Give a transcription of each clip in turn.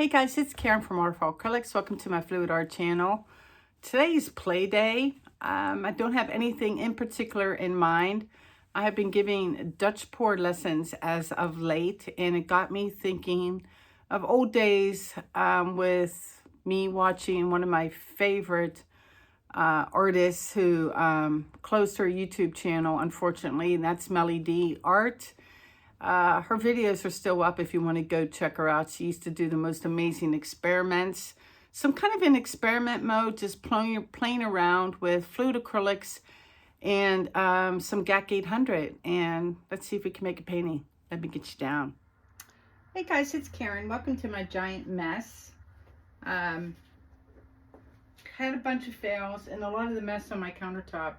Hey guys, it's Karen from Art for Acrylics. Welcome to my Fluid Art channel. Today's play day. I don't have anything in particular in mind. I have been giving Dutch pour lessons as of late, and it got me thinking of old days with me watching one of my favorite artists who closed her YouTube channel, unfortunately, and that's Melly D Art. Her videos are still up if you want to go check her out. She used to do the most amazing experiments. Some kind of in experiment mode, just playing around with fluid acrylics and some GAC 800. And let's see if we can make a painting. Let me get you down. Hey guys, it's Karen. Welcome to my giant mess. Had a bunch of fails, and a lot of the mess on my countertop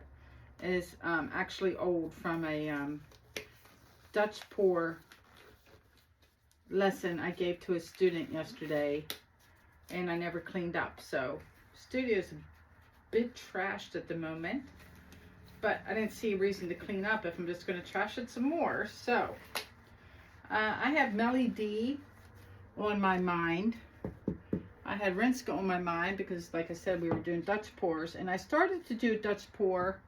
is actually old from a Dutch pour lesson I gave to a student yesterday, and I never cleaned up. So studio's a bit trashed at the moment, but I didn't see a reason to clean up if I'm just going to trash it some more. So I have Melly D on my mind. I had Rinska on my mind because, like I said, we were doing Dutch pours, and I started to do Dutch pour,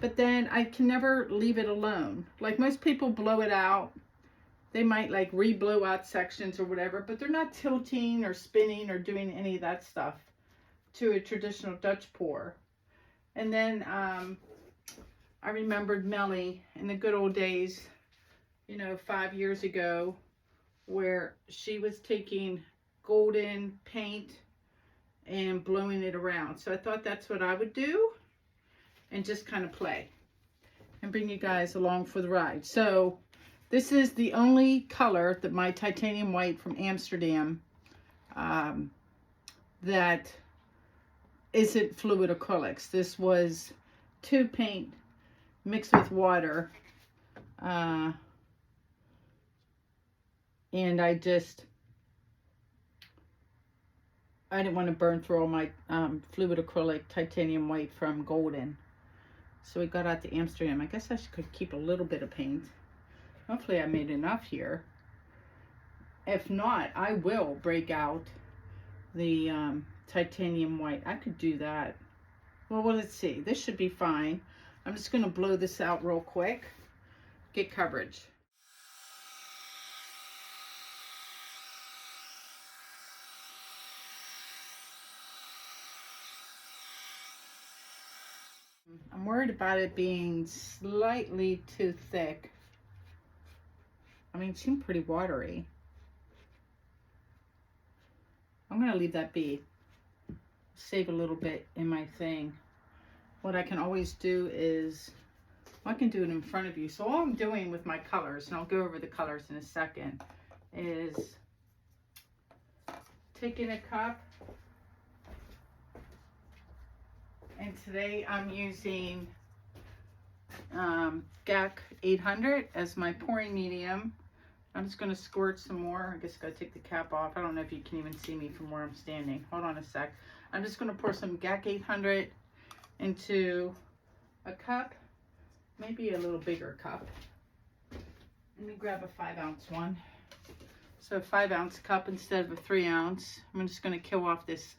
but then I can never leave it alone. Like most people blow it out. They might like re-blow out sections or whatever, but they're not tilting or spinning or doing any of that stuff to a traditional Dutch pour. And then I remembered Melly in the good old days, 5 years ago, where she was taking golden paint and blowing it around. So I thought that's what I would do, and just kind of play and bring you guys along for the ride. So this is the only color that my titanium white from Amsterdam that isn't fluid acrylics. This was tube paint mixed with water, and I didn't want to burn through all my fluid acrylic titanium white from Golden. So we got out to Amsterdam. I guess I could keep a little bit of paint. Hopefully I made enough here. If not, I will break out the titanium white. I could do that. Well, let's see. This should be fine. I'm just going to blow this out real quick. Get coverage. I'm worried about it being slightly too thick. I mean, it seemed pretty watery. I'm going to leave that be. Save a little bit in my thing. What I can always do is, I can do it in front of you. So all I'm doing with my colors, and I'll go over the colors in a second, is taking a cup. And today I'm using GAC 800 as my pouring medium. I'm just going to squirt some more. I guess I got to take the cap off. I don't know if you can even see me from where I'm standing. Hold on a sec. I'm just going to pour some GAC 800 into a cup, maybe a little bigger cup. Let me grab a 5-ounce one. So a 5-ounce cup instead of a 3-ounce. I'm just going to kill off this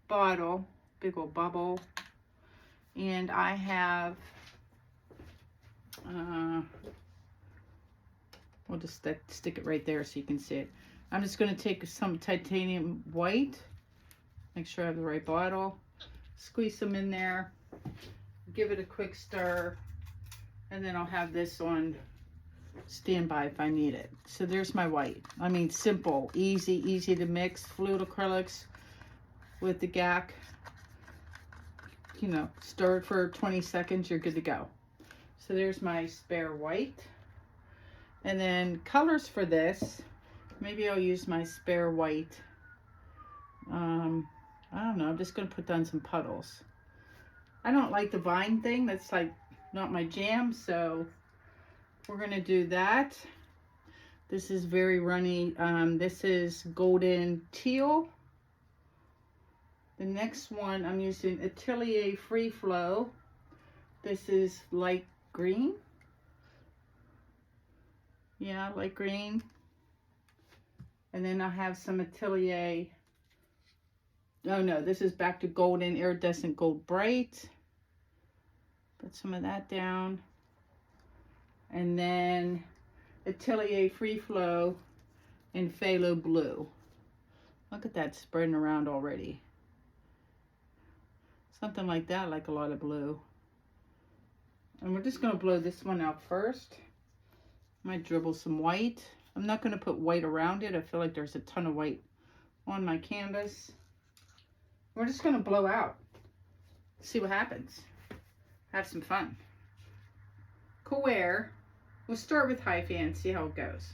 bottle, big old bubble. And I have, we'll just stick it right there so you can see it. I'm just going to take some titanium white, make sure I have the right bottle, squeeze some in there, give it a quick stir, and then I'll have this on standby if I need it. So there's my white. I mean, simple, easy to mix, fluid acrylics with the GAC. Stir it for 20 seconds, you're good to go. So there's my spare white. And then colors for this, maybe I'll use my spare white. I don't know, I'm just going to put down some puddles. I don't like the vine thing, that's like not my jam, so we're going to do that. This is very runny. This is golden teal. The next one, I'm using Atelier Free Flow. This is light green. Yeah, light green. And then I have some Atelier. Oh no, this is back to golden, iridescent gold bright. Put some of that down. And then Atelier Free Flow in Phthalo Blue. Look at that spreading around already. Something like that, like a lot of blue. And we're just going to blow this one out first. Might dribble some white. I'm not going to put white around it. I feel like there's a ton of white on my canvas. We're just going to blow out. See what happens. Have some fun. Cool air. We'll start with high fan and see how it goes.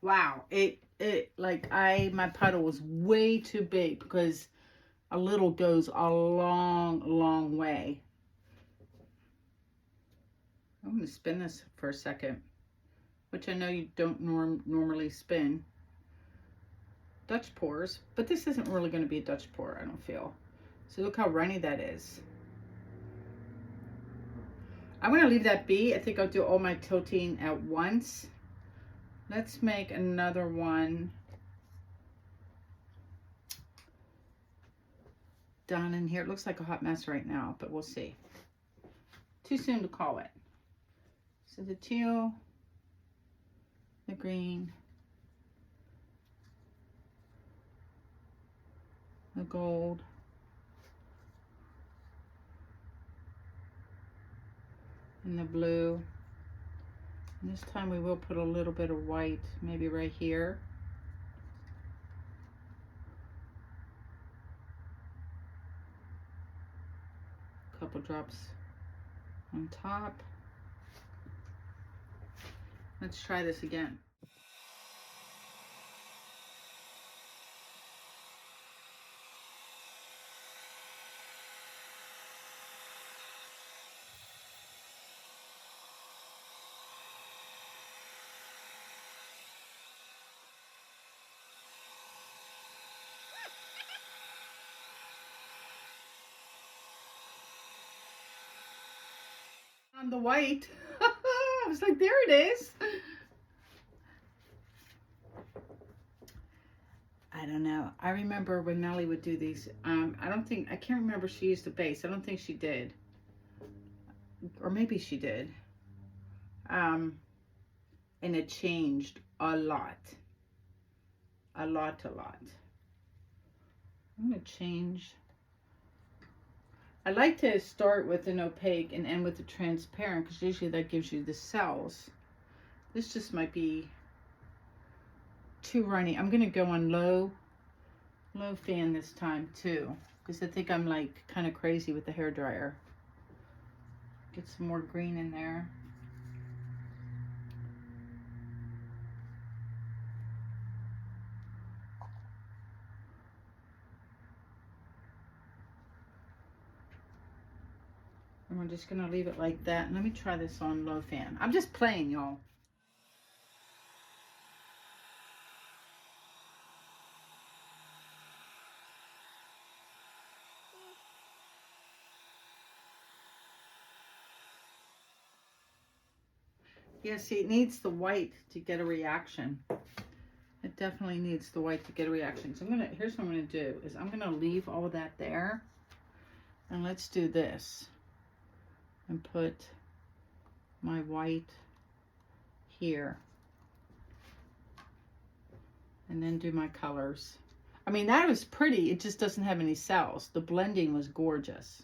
Wow, my puddle was way too big because a little goes a long way. I'm going to spin this for a second, which I know you don't normally spin Dutch pours, but this isn't really going to be a Dutch pour, I don't feel. So look how runny that is. I'm going to leave that be. I think I'll do all my tilting at once. Let's make another one down in here. It looks like a hot mess right now, but we'll see. Too soon to call it. So the teal, the green, the gold, and the blue. And this time we will put a little bit of white, maybe right here. A couple drops on top. Let's try this again. On the white. I was like, there it is. I don't know. I remember when Melly would do these. I can't remember if she used the base. I don't think she did. Or maybe she did. And it changed a lot. A lot. I'm going to change. I like to start with an opaque and end with a transparent because usually that gives you the cells. This just might be too runny. I'm going to go on low fan this time too because I think I'm like kind of crazy with the hairdryer. Get some more green in there. And we're just going to leave it like that. And let me try this on low fan. I'm just playing, y'all. Yeah, see, it needs the white to get a reaction. It definitely needs the white to get a reaction. So here's what I'm going to do is I'm going to leave all of that there. And let's do this. And put my white here. And then do my colors. I mean, that was pretty. It just doesn't have any cells. The blending was gorgeous.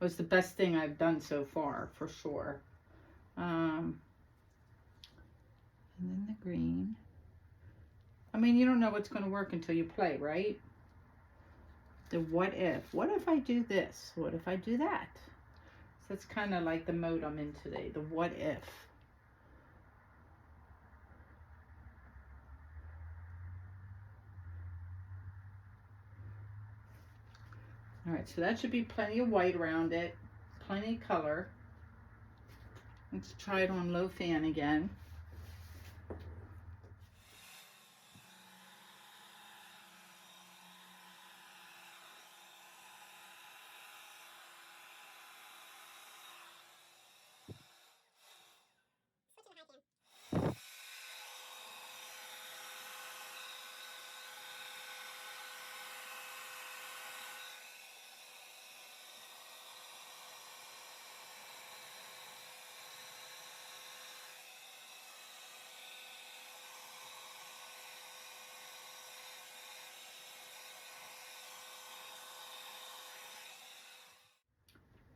It was the best thing I've done so far, for sure. And then the green. I mean, you don't know what's going to work until you play, right? The what if. What if I do this? What if I do that? So that's kind of like the mode I'm in today. The what if. All right, so that should be plenty of white around it. Plenty of color. Let's try it on low fan again.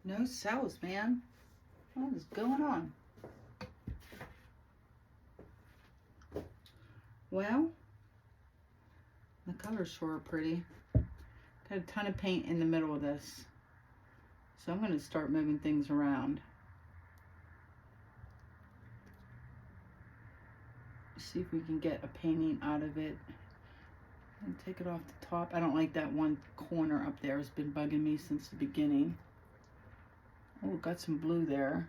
No cells, man. What is going on? Well, the colors sure are pretty. Got a ton of paint in the middle of this. So I'm going to start moving things around. See if we can get a painting out of it. And take it off the top. I don't like that one corner up there. It's been bugging me since the beginning. Oh, got some blue there.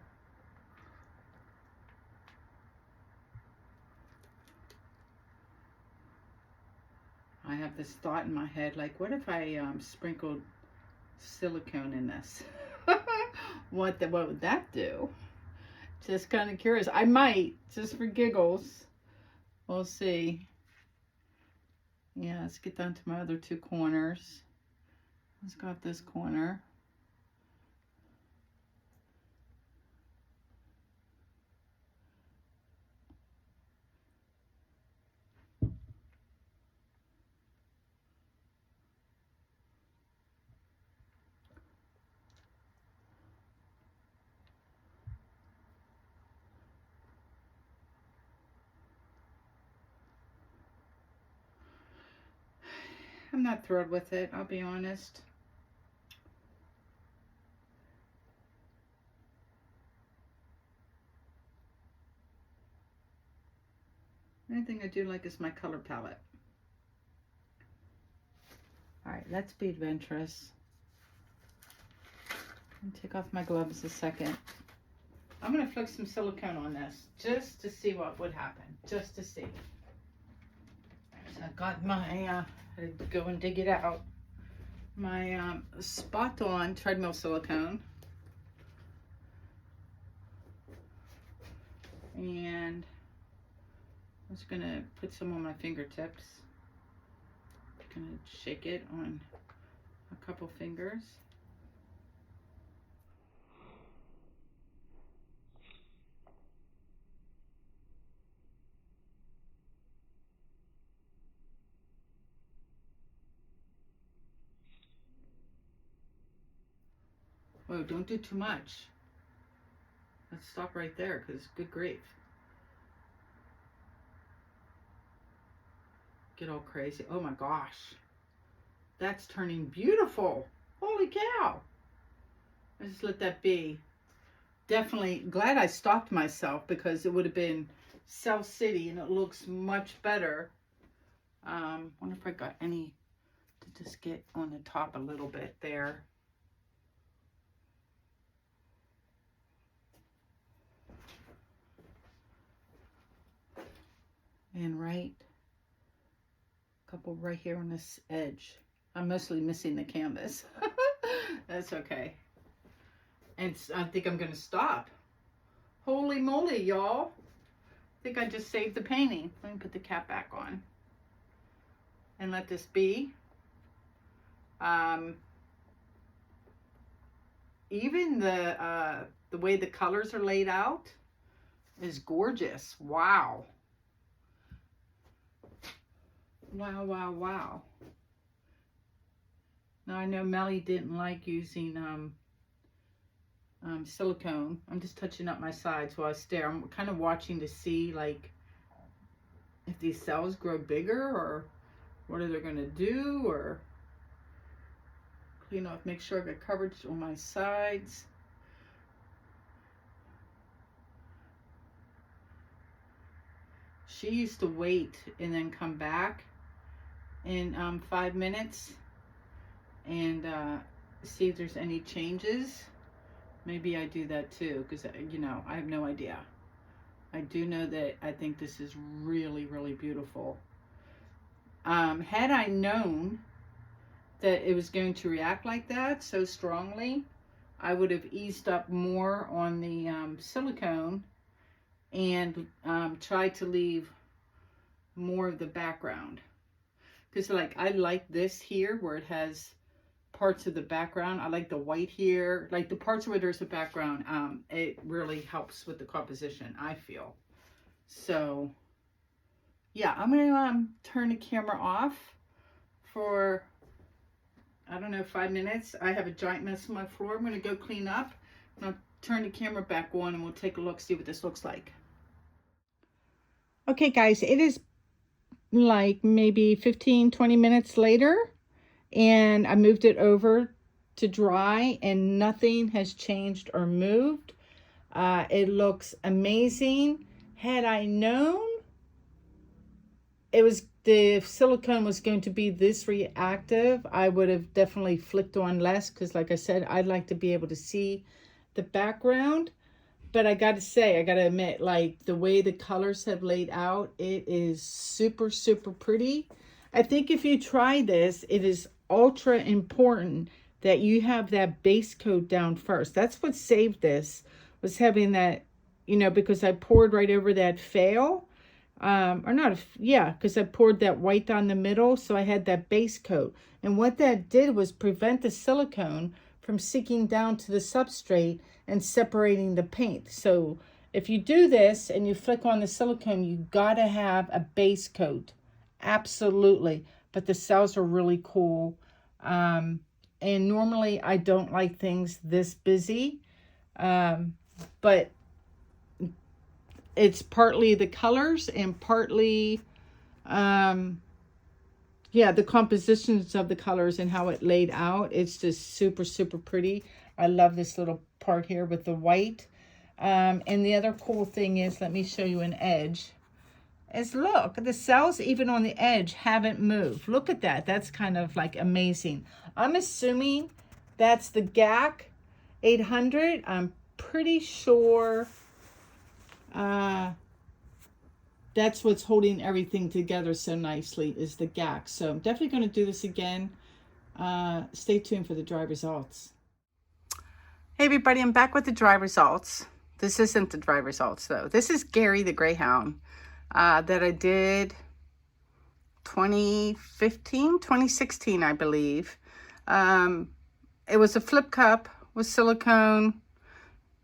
I have this thought in my head, like, what if I sprinkled silicone in this? What would that do? Just kind of curious. I might, just for giggles. We'll see. Yeah, let's get down to my other two corners. Let's go up this corner. I'm not thrilled with it, I'll be honest. The only thing I do like is my color palette. Alright, let's be adventurous. And take off my gloves a second. I'm going to flick some silicone on this just to see what would happen. Just to see. So I got my, I had to go and dig it out. My spot on treadmill silicone. And I'm just going to put some on my fingertips. Going to shake it on a couple fingers. Whoa, don't do too much. Let's stop right there, because good grief. Get all crazy. Oh my gosh. That's turning beautiful. Holy cow. I just let that be. Definitely glad I stopped myself, because it would have been South City and it looks much better. Wonder if I got any to just get on the top a little bit there. And right, a couple right here on this edge. I'm mostly missing the canvas. That's okay. And I think I'm gonna stop. Holy moly, y'all. I think I just saved the painting. Let me put the cap back on. And let this be. Even the way the colors are laid out is gorgeous. Wow. Wow, wow, wow. Now I know Melly didn't like using silicone. I'm just touching up my sides while I stare. I'm kind of watching to see, like, if these cells grow bigger, or what are they going to do, or clean off, make sure I got coverage on my sides. She used to wait and then come back in 5 minutes and see if there's any changes. Maybe I do that too, because, you know, I have no idea. I do know that I think this is really, really beautiful. Had I known that it was going to react like that so strongly, I would have eased up more on the silicone and tried to leave more of the background. Because, like, I like this here where it has parts of the background. I like the white here, like the parts where there's a background. It really helps with the composition, I feel. So yeah, I'm gonna turn the camera off for I don't know, 5 minutes. I have a giant mess on my floor. I'm going to go clean up. And I'll turn the camera back on and we'll take a look, see what this looks like. Okay, guys, it is like maybe 15-20 minutes later. And I moved it over to dry and nothing has changed or moved. It looks amazing. Had I known the silicone was going to be this reactive, I would have definitely flicked on less, because like I said, I'd like to be able to see the background. But I gotta say, I gotta admit, like the way the colors have laid out, it is super, super pretty. I think if you try this, it is ultra important that you have that base coat down first. That's what saved this, was having that, you know, because I poured right over that fail. Because I poured that white down the middle, so I had that base coat. And what that did was prevent the silicone from sinking down to the substrate and separating the paint. So if you do this and you flick on the silicone, you gotta have a base coat. Absolutely. But the cells are really cool. And normally I don't like things this busy. But it's partly the colors and partly, the compositions of the colors and how it laid out. It's just super, super pretty. I love this little part here with the white. And the other cool thing is, let me show you an edge, is look, the cells even on the edge haven't moved. Look at that. That's kind of like amazing. I'm assuming that's the GAC 800. I'm pretty sure that's what's holding everything together so nicely, is the GAC. So I'm definitely going to do this again. Stay tuned for the dry results. Hey everybody, I'm back with the dry results. This isn't the dry results though. This is Gary the Greyhound that I did 2016, I believe. It was a flip cup with silicone.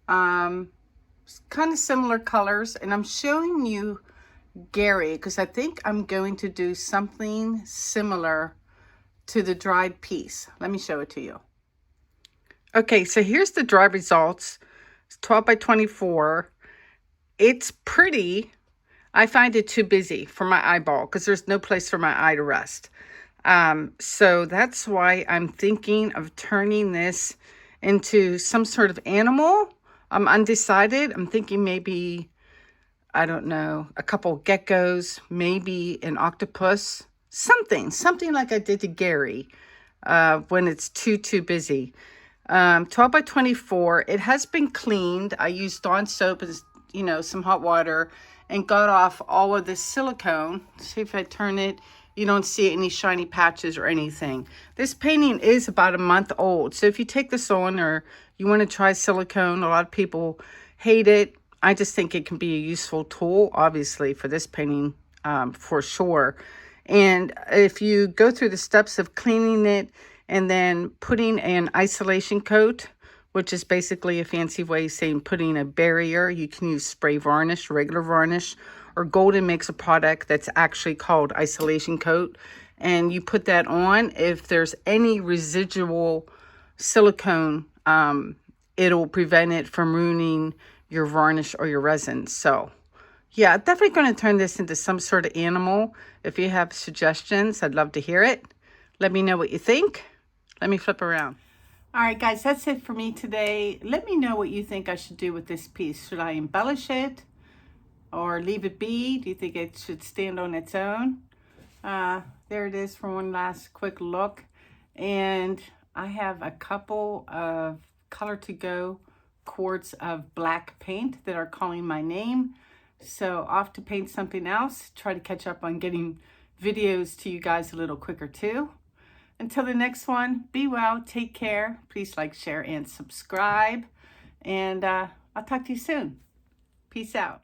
Kind of similar colors, and I'm showing you Gary because I think I'm going to do something similar to the dried piece. Let me show it to you. Okay, so here's the dry results. It's 12 by 24. It's pretty. I find it too busy for my eyeball because there's no place for my eye to rest. So that's why I'm thinking of turning this into some sort of animal. I'm undecided. I'm thinking maybe, I don't know, a couple geckos, maybe an octopus, something like I did to Gary when it's too busy. 12 by 24. It has been cleaned. I used Dawn soap and, you know, some hot water and got off all of the silicone. See if I turn it, you don't see any shiny patches or anything. This painting is about a month old. So if you take this on or you want to try silicone, a lot of people hate it. I just think it can be a useful tool, obviously, for this painting, for sure. And if you go through the steps of cleaning it and then putting an isolation coat, which is basically a fancy way of saying putting a barrier. You can use spray varnish, regular varnish, or Golden makes a product that's actually called isolation coat. And you put that on. If there's any residual silicone, it'll prevent it from ruining your varnish or your resin. So yeah, definitely going to turn this into some sort of animal. If you have suggestions, I'd love to hear it. Let me know what you think. Let me flip around. All right, guys, that's it for me today. Let me know what you think I should do with this piece. Should I embellish it or leave it be? Do you think it should stand on its own? There it is for one last quick look. And I have a couple of Color to Go quarts of black paint that are calling my name. So off to paint something else. Try to catch up on getting videos to you guys a little quicker too. Until the next one, be well, take care. Please like, share, and subscribe. And I'll talk to you soon. Peace out.